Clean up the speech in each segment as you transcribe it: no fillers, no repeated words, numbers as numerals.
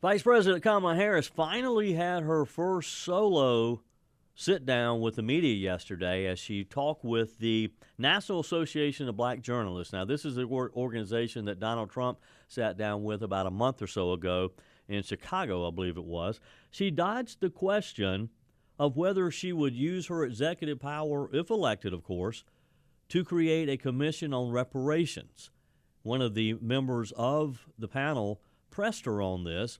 Vice President Kamala Harris finally had her first solo sit-down with the media yesterday as she talked with the National Association of Black Journalists. Now, this is the organization that Donald Trump sat down with about a month or so ago in Chicago, I believe it was. She dodged the question of whether she would use her executive power, if elected, of course, to create a commission on reparations. One of the members of the panel pressed her on this,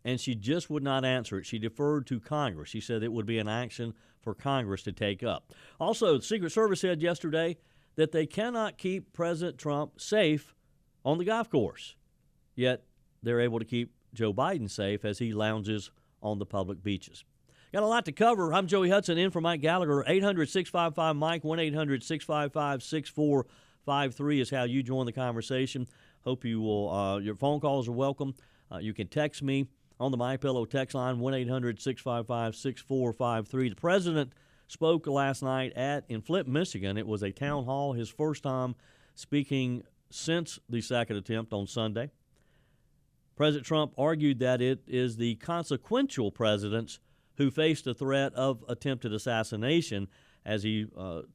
and she just would not answer it. She deferred to Congress. She said it would be an action for Congress to take up. Also, the Secret Service said yesterday that they cannot keep President Trump safe on the golf course, yet they're able to keep Joe Biden safe as he lounges on the public beaches. Got a lot to cover. I'm Joey Hudson, in for Mike Gallagher. 800-655-MIKE, 1-800-655-6453 is how you join the conversation. Hope you will. Your phone calls are welcome. You can text me on the MyPillow text line, 1-800-655-6453. The president spoke last night in Flint, Michigan. It was a town hall, his first time speaking since the second attempt on Sunday. President Trump argued that it is the consequential presidents who faced a threat of attempted assassination as he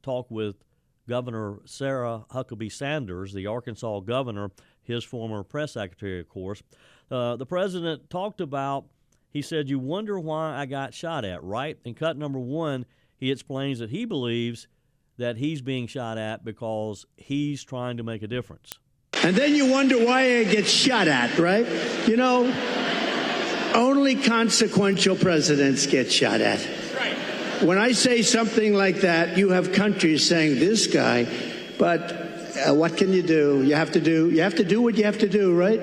talked with Governor Sarah Huckabee Sanders, the Arkansas governor, his former press secretary, of course. The president talked about, he said, you wonder why I got shot at, right? In cut number one, he explains that he believes that he's being shot at because he's trying to make a difference. And then you wonder why I get shot at, right? You know, only consequential presidents get shot at. Right. When I say something like that, you have countries saying this guy, but what can you do? You have to do what you have to do, right?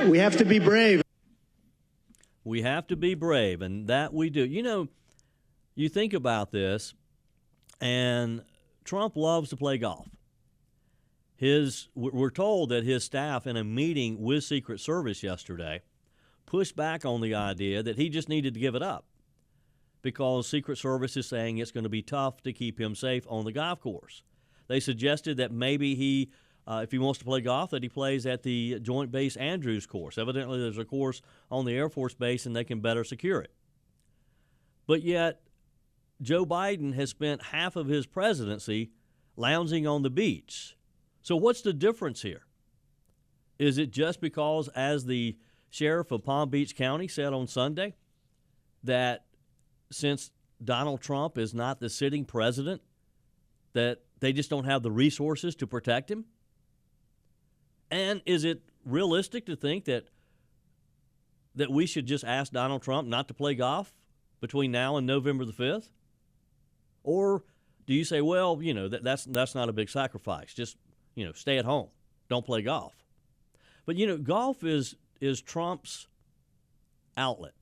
We have to be brave. We have to be brave, and that we do. You know, you think about this, and Trump loves to play golf. We're told that his staff in a meeting with Secret Service yesterday pushed back on the idea that he just needed to give it up because Secret Service is saying it's going to be tough to keep him safe on the golf course. They suggested that maybe he, if he wants to play golf, that he plays at the Joint Base Andrews course. Evidently, there's a course on the Air Force Base, and they can better secure it. But yet, Joe Biden has spent half of his presidency lounging on the beach. So what's the difference here? Is it just because, as the sheriff of Palm Beach County said on Sunday, that since Donald Trump is not the sitting president, that they just don't have the resources to protect him? And is it realistic to think that we should just ask Donald Trump not to play golf between now and November the 5th? Or do you say, well, you know, that's not a big sacrifice. Just, you know, stay at home. Don't play golf. But, you know, golf is Trump's outlet.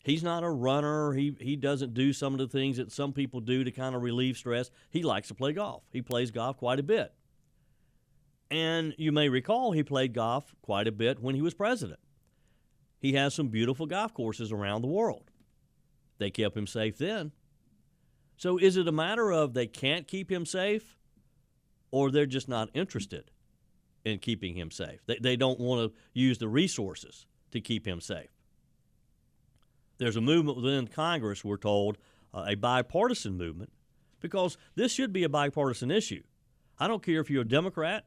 He's not a runner. He doesn't do some of the things that some people do to kind of relieve stress. He likes to play golf. He plays golf quite a bit. And you may recall he played golf quite a bit when he was president. He has some beautiful golf courses around the world. They kept him safe then. So is it a matter of they can't keep him safe, or they're just not interested in keeping him safe? They don't want to use the resources to keep him safe. There's a movement within Congress, we're told, a bipartisan movement, because this should be a bipartisan issue. I don't care if you're a Democrat,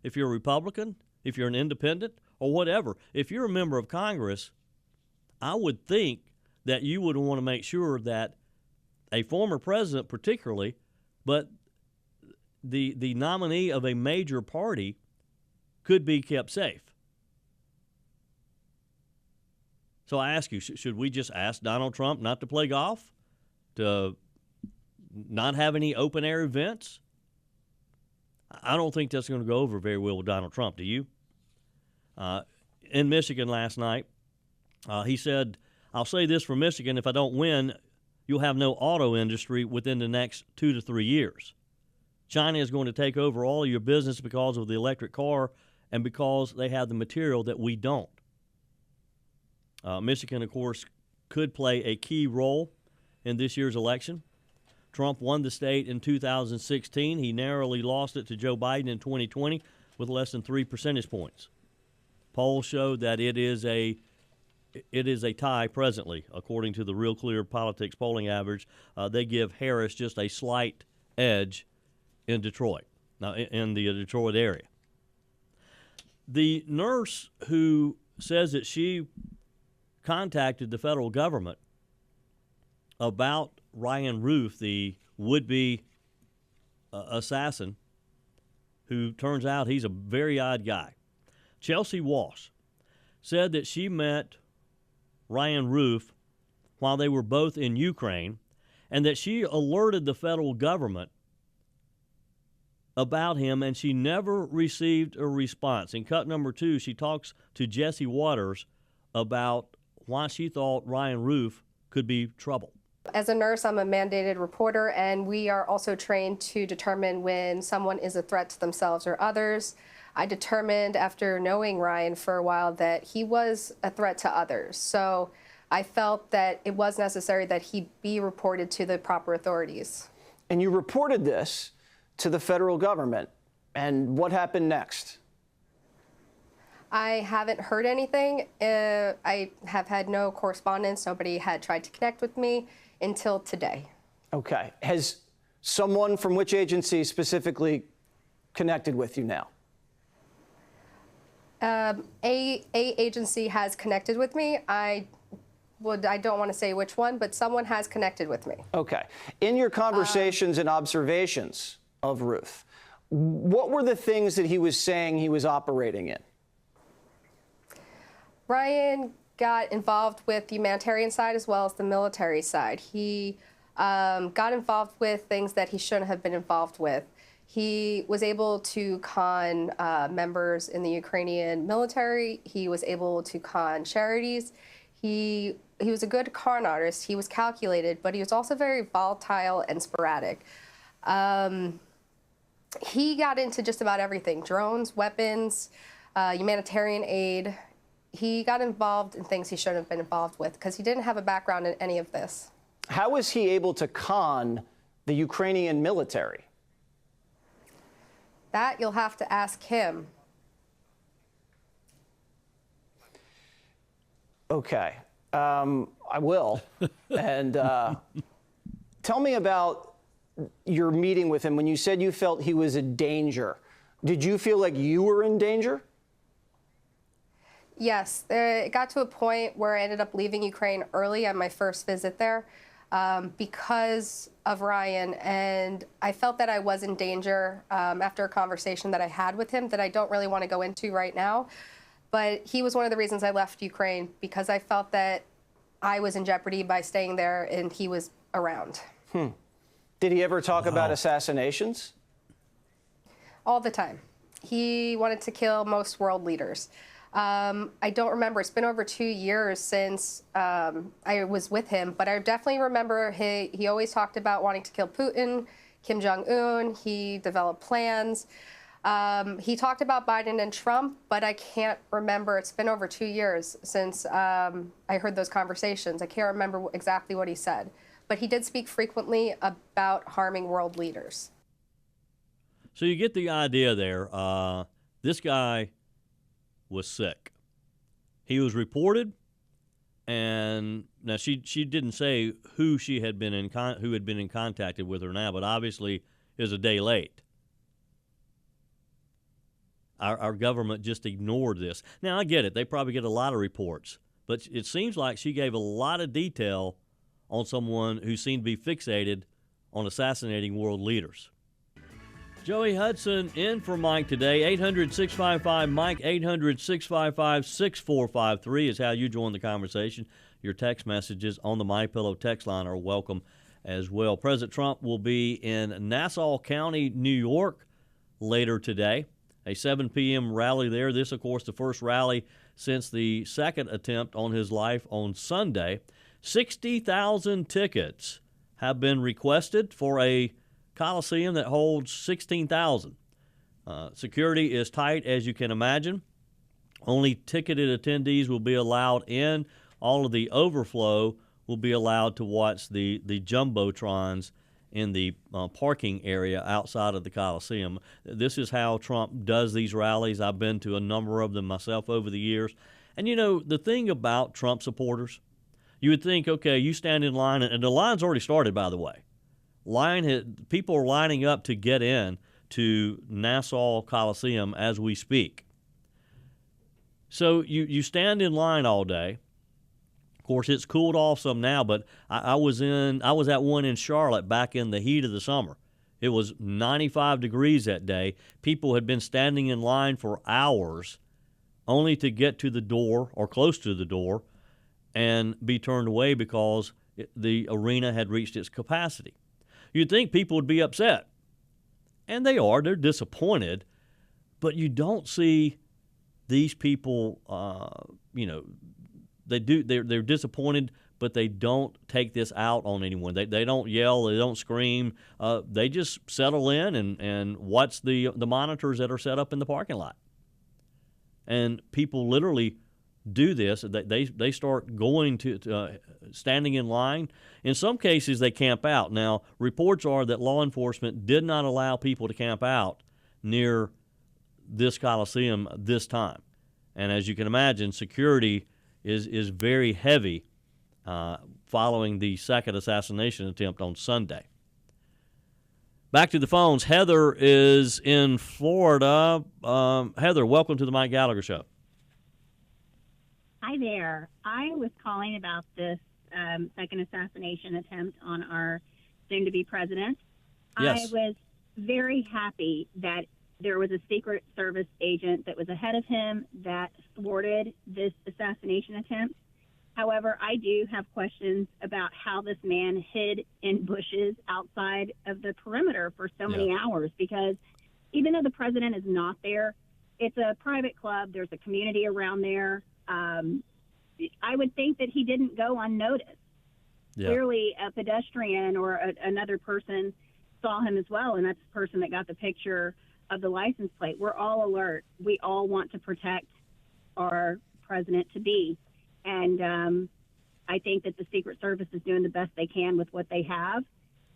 if you're a Republican, if you're an independent, or whatever. If you're a member of Congress, I would think that you would want to make sure that a former president particularly, but the nominee of a major party could be kept safe. So I ask you, should we just ask Donald Trump not to play golf, to not have any open-air events? I don't think that's going to go over very well with Donald Trump. Do you? In Michigan last night, he said, I'll say this for Michigan, if I don't win, you'll have no auto industry within the next 2 to 3 years. China is going to take over all of your business because of the electric car and because they have the material that we don't. Michigan, of course, could play a key role in this year's election. Trump won the state in 2016. He narrowly lost it to Joe Biden in 2020 with less than 3 percentage points. Polls show that it is a tie presently, according to the Real Clear Politics polling average. They give Harris just a slight edge in Detroit, in the Detroit area. The nurse who says that she contacted the federal government about Ryan Routh, the would-be assassin, who turns out he's a very odd guy. Chelsea Walsh said that she met Ryan Routh while they were both in Ukraine, and that she alerted the federal government about him, and she never received a response. In cut number 2, she talks to Jesse Waters about why she thought Ryan Routh could be trouble. As a nurse, I'm a mandated reporter, and we are also trained to determine when someone is a threat to themselves or others. I determined after knowing Ryan for a while that he was a threat to others. So I felt that it was necessary that he be reported to the proper authorities. And you reported this to the federal government. And what happened next? I haven't heard anything. I have had no correspondence. Nobody had tried to connect with me until today. Okay. Has someone from which agency specifically connected with you now? A agency has connected with me. I don't want to say which one, but someone has connected with me. Okay. In your conversations and observations of Routh, what were the things that he was saying he was operating in? Ryan got involved with the humanitarian side as well as the military side. He got involved with things that he shouldn't have been involved with. He was able to con members in the Ukrainian military. He was able to con charities. He was a good con artist. He was calculated, but he was also very volatile and sporadic. He got into just about everything: drones, weapons, humanitarian aid. He got involved in things he shouldn't have been involved with because he didn't have a background in any of this. How was he able to con the Ukrainian military? That you'll have to ask him. Okay, I will. And tell me about your meeting with him when you said you felt he was a danger. Did you feel like you were in danger? Yes, it got to a point where I ended up leaving Ukraine early on my first visit there because of Ryan, and I felt that I was in danger after a conversation that I had with him that I don't really want to go into right now. But he was one of the reasons I left Ukraine, because I felt that I was in jeopardy by staying there and he was around. Did he ever talk about assassinations? All the time. He wanted to kill most world leaders. I don't remember. It's been over 2 years since I was with him, but I definitely remember he always talked about wanting to kill Putin, Kim Jong-un. He developed plans. He talked about Biden and Trump, but I can't remember. It's been over 2 years since I heard those conversations. I can't remember exactly what he said, but he did speak frequently about harming world leaders. So you get the idea there. This guy was sick. He was reported, and now she didn't say who she had been who had been in contact with her now, but obviously it was a day late. Our government just ignored this. Now I get it; they probably get a lot of reports, but it seems like she gave a lot of detail on someone who seemed to be fixated on assassinating world leaders. Joey Hudson in for Mike today. 800-655-MIKE, 800-655-6453 is how you join the conversation. Your text messages on the MyPillow text line are welcome as well. President Trump will be in Nassau County, New York later today. A 7 p.m. rally there. This, of course, the first rally since the second attempt on his life on Sunday. 60,000 tickets have been requested for a Coliseum that holds 16,000. Security is tight, as you can imagine. Only ticketed attendees will be allowed in. All of the overflow will be allowed to watch the jumbotrons in the parking area outside of the Coliseum. This is how Trump does these rallies. I've been to a number of them myself over the years. And, you know, the thing about Trump supporters, you would think, okay, you stand in line, and the line's already started, by the way. People are lining up to get in to Nassau Coliseum as we speak. So you stand in line all day. Of course, it's cooled off some now, but I was at one in Charlotte back in the heat of the summer. It was 95 degrees that day. People had been standing in line for hours only to get to the door or close to the door and be turned away because the arena had reached its capacity. You'd think people would be upset, and they are. They're disappointed, but you don't see these people, they're disappointed, but they don't take this out on anyone. They don't yell, they don't scream. They just settle in and watch the monitors that are set up in the parking lot. And people literally do this. They start going to standing in line. In some cases, they camp out. Now, reports are that law enforcement did not allow people to camp out near this Coliseum this time. And as you can imagine, security is very heavy following the second assassination attempt on Sunday. Back to the phones. Heather is in Florida. Heather, welcome to the Mike Gallagher Show. Hi there. I was calling about this second assassination attempt on our soon-to-be president. Yes. I was very happy that there was a Secret Service agent that was ahead of him that thwarted this assassination attempt. However, I do have questions about how this man hid in bushes outside of the perimeter for so many hours, because even though the president is not there, it's a private club. There's a community around there. I would think that he didn't go unnoticed. Yeah. Clearly, a pedestrian or another person saw him as well, and that's the person that got the picture of the license plate. We're all alert. We all want to protect our president-to-be. And I think that the Secret Service is doing the best they can with what they have.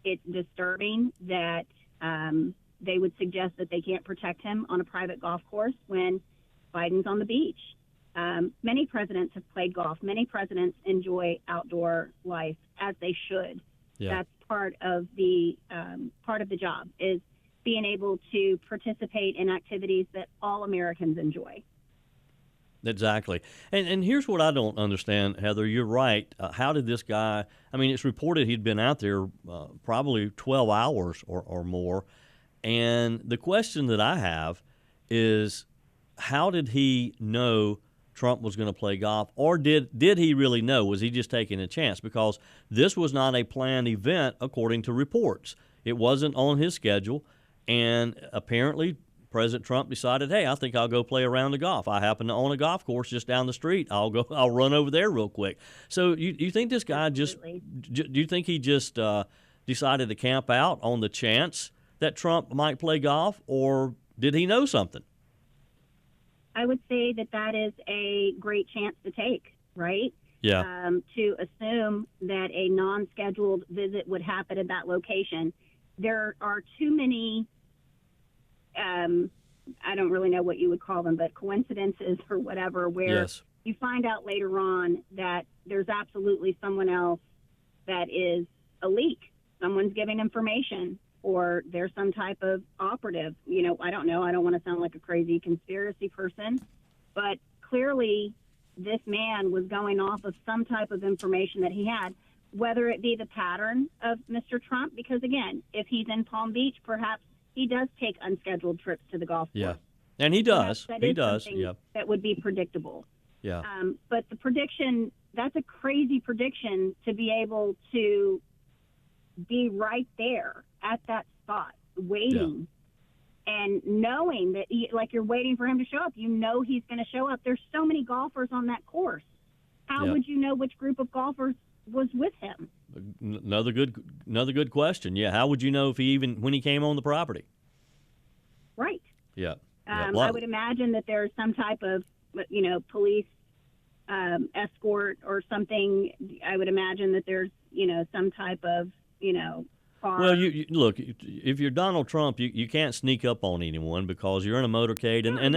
It's disturbing that they would suggest that they can't protect him on a private golf course when Biden's on the beach. Many presidents have played golf. Many presidents enjoy outdoor life, as they should. Yeah. That's part of the job, is being able to participate in activities that all Americans enjoy. Exactly. And here's what I don't understand, Heather. You're right. How did this guy, I mean, it's reported he'd been out there probably 12 hours or more. And the question that I have is, how did he know Trump was going to play golf? Or did he really know? Was he just taking a chance? Because this was not a planned event, according to reports. It wasn't on his schedule. And apparently, President Trump decided, hey, I think I'll go play a round of golf. I happen to own a golf course just down the street. I'll run over there real quick. So you think this guy do you think he just decided to camp out on the chance that Trump might play golf, or did he know something? I would say that is a great chance to take, right? Yeah. To assume that a non-scheduled visit would happen at that location. There are too many, I don't really know what you would call them, but coincidences or whatever, where you find out later on that there's absolutely someone else that is a leak. Someone's giving information, or there's some type of operative. You know, I don't know. I don't want to sound like a crazy conspiracy person, but clearly this man was going off of some type of information that he had, whether it be the pattern of Mr. Trump, because, again, if he's in Palm Beach, perhaps he does take unscheduled trips to the golf course. Yeah, and he does. He does. Yeah, that would be predictable. Yeah. But the prediction, that's a crazy prediction, to be able to be right there at that spot, waiting and knowing that, you're waiting for him to show up. You know he's going to show up. There's so many golfers on that course. How would you know which group of golfers was with him? Another good question. Yeah, how would you know when he came on the property? Right. Yeah. I would imagine that there's some type of, police escort or something. I would imagine that there's, some type of, car. Well, you look, if you're Donald Trump, you can't sneak up on anyone because you're in a motorcade, and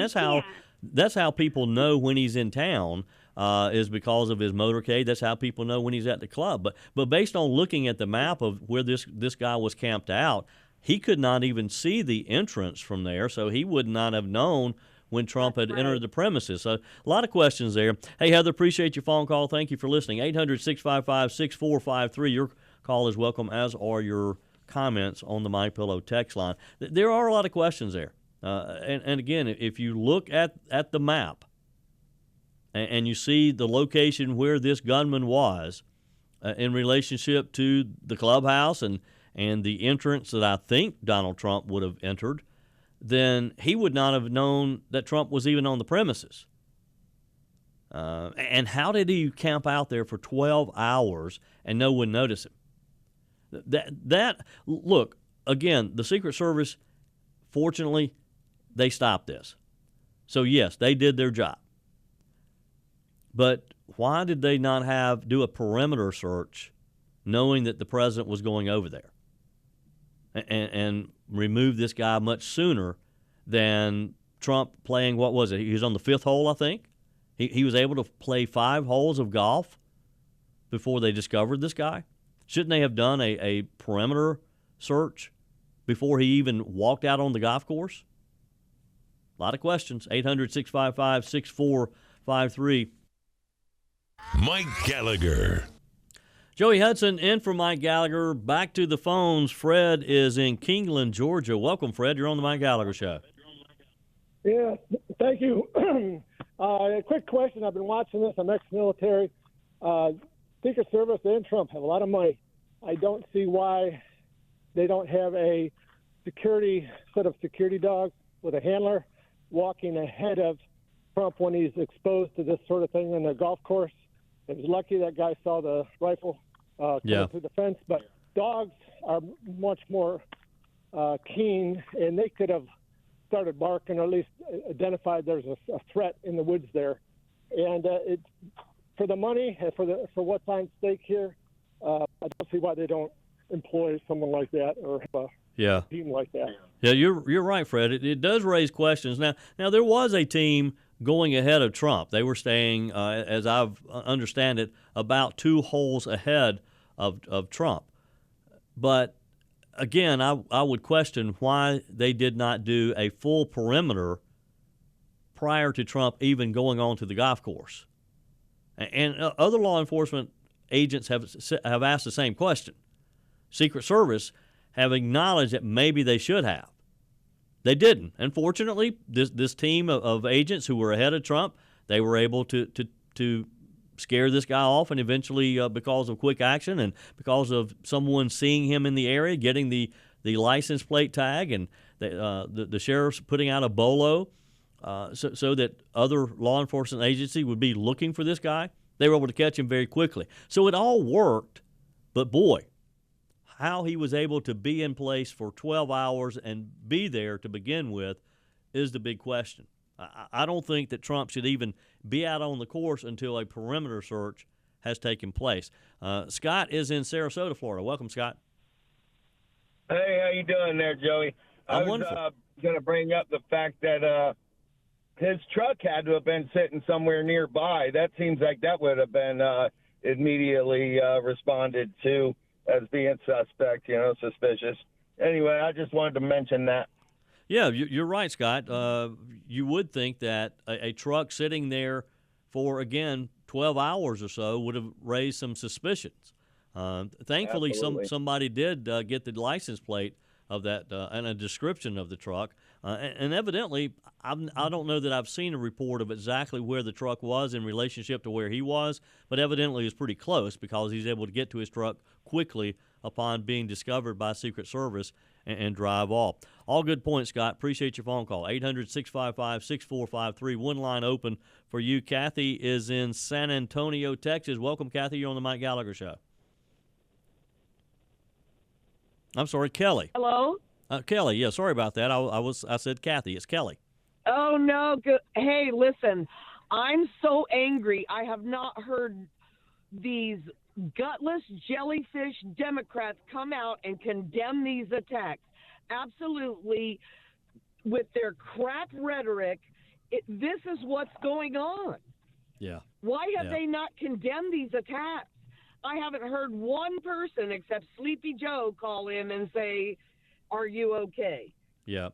that's how people know when he's in town. Is because of his motorcade. That's how people know when he's at the club. But based on looking at the map of where this guy was camped out, he could not even see the entrance from there, so he would not have known when Trump had entered the premises. So a lot of questions there. Hey, Heather, appreciate your phone call. Thank you for listening. 800-655-6453. Your call is welcome, as are your comments on the MyPillow text line. There are a lot of questions there. And again, if you look at the map, and you see the location where this gunman was in relationship to the clubhouse and the entrance that I think Donald Trump would have entered, then he would not have known that Trump was even on the premises. And how did he camp out there for 12 hours and no one noticed him? Look, again, the Secret Service, fortunately, they stopped this. So, yes, they did their job. But why did they not do a perimeter search knowing that the president was going over there and remove this guy much sooner than Trump playing, what was it? He was on the fifth hole, I think. He was able to play 5 holes of golf before they discovered this guy. Shouldn't they have done a perimeter search before he even walked out on the golf course? A lot of questions. 800-655-6453. Mike Gallagher. Joey Hudson in for Mike Gallagher. Back to the phones. Fred is in Kingland, Georgia. Welcome, Fred. You're on the Mike Gallagher Show. Yeah, thank you. A quick question. I've been watching this. I'm ex-military. Secret Service and Trump have a lot of money. I don't see why they don't have a set of security dogs with a handler walking ahead of Trump when he's exposed to this sort of thing on the golf course. It was lucky that guy saw the rifle coming through the fence, but dogs are much more keen, and they could have started barking or at least identified there's a threat in the woods there. And for the money and for what's on stake here, I don't see why they don't employ someone like that or have a team like that. Yeah, you're right, Fred. It does raise questions. Now there was a team going ahead of Trump. They were staying, as I understand it, about 2 holes ahead of Trump. But again, I would question why they did not do a full perimeter prior to Trump even going on to the golf course. And other law enforcement agents have asked the same question. Secret Service have acknowledged that maybe they should have. They didn't. Unfortunately, this team of agents who were ahead of Trump, they were able to scare this guy off, and eventually, because of quick action and because of someone seeing him in the area, getting the license plate tag, and the sheriff's putting out a bolo so that other law enforcement agency would be looking for this guy, they were able to catch him very quickly. So it all worked, but boy, how he was able to be in place for 12 hours and be there to begin with is the big question. I don't think that Trump should even be out on the course until a perimeter search has taken place. Scott is in Sarasota, Florida. Welcome, Scott. Hey, how you doing there, Joey? I'm wonderful. I was going to bring up the fact that his truck had to have been sitting somewhere nearby. That seems like that would have been immediately responded to as being suspect, suspicious. Anyway, I just wanted to mention that. Yeah, you're right, Scott. You would think that a truck sitting there for, again, 12 hours or so would have raised some suspicions. Thankfully, somebody did get the license plate of that and a description of the truck. And evidently, I don't know that I've seen a report of exactly where the truck was in relationship to where he was, but evidently it's pretty close because he's able to get to his truck quickly upon being discovered by Secret Service and drive off. All good points, Scott. Appreciate your phone call. 800-655-6453. One line open for you. Kathy is in San Antonio, Texas. Welcome, Kathy. You're on the Mike Gallagher Show. I'm sorry, Kelly. Hello? Kelly, yeah, sorry about that. I said Kathy. It's Kelly. Oh, no. Good. Hey, listen, I'm so angry. I have not heard these gutless jellyfish Democrats come out and condemn these attacks. Absolutely, with their crap rhetoric, this is what's going on. Yeah. Why have they not condemned these attacks? I haven't heard one person except Sleepy Joe call in and say, "Are you okay?" Yeah.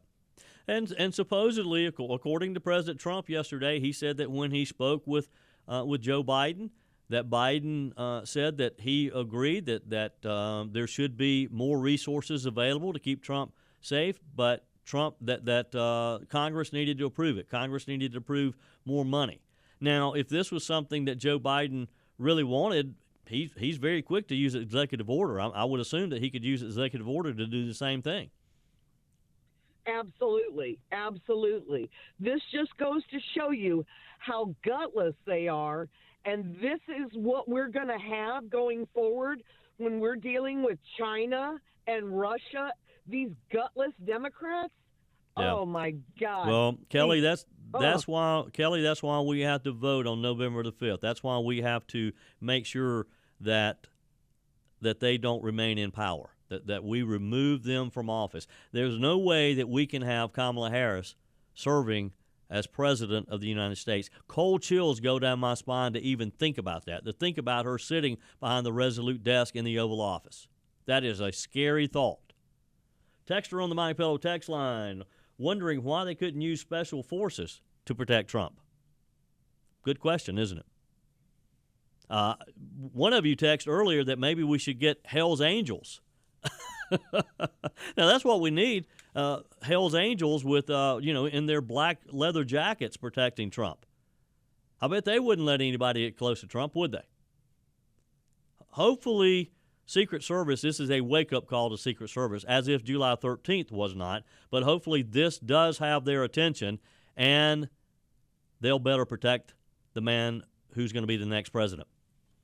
And supposedly, according to President Trump yesterday, he said that when he spoke with Joe Biden, that Biden said that he agreed that there should be more resources available to keep Trump safe, but that Congress needed to approve it. Congress needed to approve more money. Now, if this was something that Joe Biden really wanted, he's very quick to use executive order. I would assume that he could use executive order to do the same thing. Absolutely. Absolutely. This just goes to show you how gutless they are, and this is what we're going to have going forward when we're dealing with China and Russia, these gutless Democrats. Yeah. Oh my God. Well, Kelly, that's why we have to vote on November the 5th. That's why we have to make sure that they don't remain in power, that we remove them from office. There's no way that we can have Kamala Harris serving as president of the United States. Cold chills go down my spine to even think about that, to think about her sitting behind the Resolute desk in the Oval Office. That is a scary thought. Texter on the My Pillow text line wondering why they couldn't use special forces to protect Trump. Good question, isn't it? One of you texted earlier that maybe we should get Hell's Angels. Now, that's what we need, Hell's Angels with, in their black leather jackets protecting Trump. I bet they wouldn't let anybody get close to Trump, would they? Hopefully, Secret Service, this is a wake-up call to Secret Service, as if July 13th was not. But hopefully this does have their attention, and they'll better protect the man who's going to be the next president.